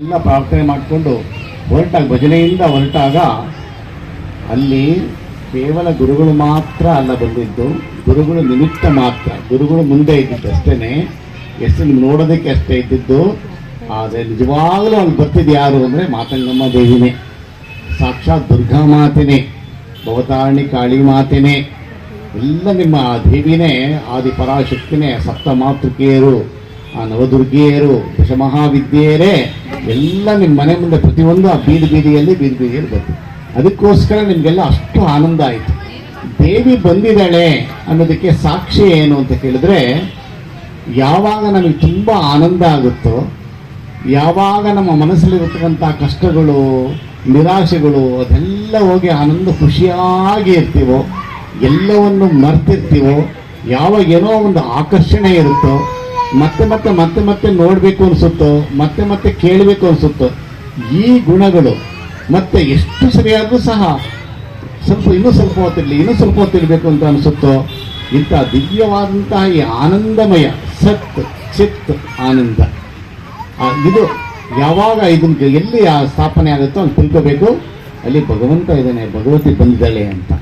ಎಲ್ಲ ಪ್ರಾರ್ಥನೆ ಮಾಡಿಕೊಂಡು ಭಜನೆಯಿಂದ ಹೊರಟಾಗ ಅಲ್ಲಿ ಕೇವಲ ಗುರುಗಳು ಮಾತ್ರ ಅಲ್ಲ ಬಂದಿದ್ದು, ಗುರುಗಳು ನಿಮಿತ್ತ ಮಾತ್ರ, ಗುರುಗಳು ಮುಂದೆ ಇದ್ದಿದ್ದು ಅಷ್ಟೇ, ಎಷ್ಟು ನಿಮ್ಗೆ ನೋಡೋದಕ್ಕೆ ಅಷ್ಟೇ ಇದ್ದಿದ್ದು. ಆದರೆ ನಿಜವಾಗಲೂ ಅಲ್ಲಿ ಬರ್ತಿದ್ದು ಯಾರು ಅಂದರೆ ಮಾತಂಗಮ್ಮ ದೇವಿನೇ, ಸಾಕ್ಷಾತ್ ದುರ್ಗಾ ಮಾತೆನೇ, ಭವತಾರಣಿ ಕಾಳಿ ಮಾತೆನೇ, ಎಲ್ಲ ನಿಮ್ಮ ದೇವಿನೇ, ಆದಿ ಪರಾಶಕ್ತಿನೇ, ಸಪ್ತ ಮಾತೃಕೆಯರು, ಆ ನವದುರ್ಗಿಯರು, ದಶಮಹಾವಿದ್ಯೆಯರೇ ಎಲ್ಲ ನಿಮ್ಮ ಮನೆ ಮುಂದೆ ಪ್ರತಿಯೊಂದು ಆ ಬೀದಿಯಲ್ಲಿ ಬರ್ತೀವಿ. ಅದಕ್ಕೋಸ್ಕರ ನಿಮಗೆಲ್ಲ ಅಷ್ಟು ಆನಂದ ಆಯಿತು. ದೇವಿ ಬಂದಿದ್ದಾಳೆ ಅನ್ನೋದಕ್ಕೆ ಸಾಕ್ಷಿ ಏನು ಅಂತ ಕೇಳಿದ್ರೆ, ಯಾವಾಗ ನಮಗೆ ತುಂಬ ಆನಂದ ಆಗುತ್ತೋ, ಯಾವಾಗ ನಮ್ಮ ಮನಸ್ಸಲ್ಲಿರತಕ್ಕಂಥ ಕಷ್ಟಗಳು, ನಿರಾಶೆಗಳು ಅದೆಲ್ಲ ಹೋಗಿ ಆನಂದ ಖುಷಿಯಾಗಿ ಇರ್ತೀವೋ, ಎಲ್ಲವನ್ನು ಮರ್ತಿರ್ತೀವೋ, ಯಾವಾಗ ಏನೋ ಒಂದು ಆಕರ್ಷಣೆ ಇರುತ್ತೋ, ಮತ್ತೆ ಮತ್ತೆ ಮತ್ತೆ ಮತ್ತೆ ನೋಡಬೇಕು ಅನಿಸುತ್ತೋ, ಮತ್ತೆ ಮತ್ತೆ ಕೇಳಬೇಕು ಅನಿಸುತ್ತೋ, ಈ ಗುಣಗಳು ಮತ್ತೆ ಎಷ್ಟು ಸರಿಯಾದರೂ ಸಹ ಇನ್ನೂ ಸ್ವಲ್ಪ ಹೊತ್ತಿರಬೇಕು ಅಂತ ಅನಿಸುತ್ತೋ, ಇಂಥ ದಿವ್ಯವಾದಂತಹ ಈ ಆನಂದಮಯ ಸತ್ ಚಿತ್ ಆನಂದ ಇದು ಯಾವಾಗ ಇದನ್ನು ಎಲ್ಲಿ ಸ್ಥಾಪನೆ ಆಗುತ್ತೋ ಅಲ್ಲಿ ತಿಳ್ಕೋಬೇಕು, ಅಲ್ಲಿ ಭಗವಂತ ಇದ್ದಾನೆ, ಭಗವತಿ ಬಂದಿದ್ದಾಳೆ ಅಂತ.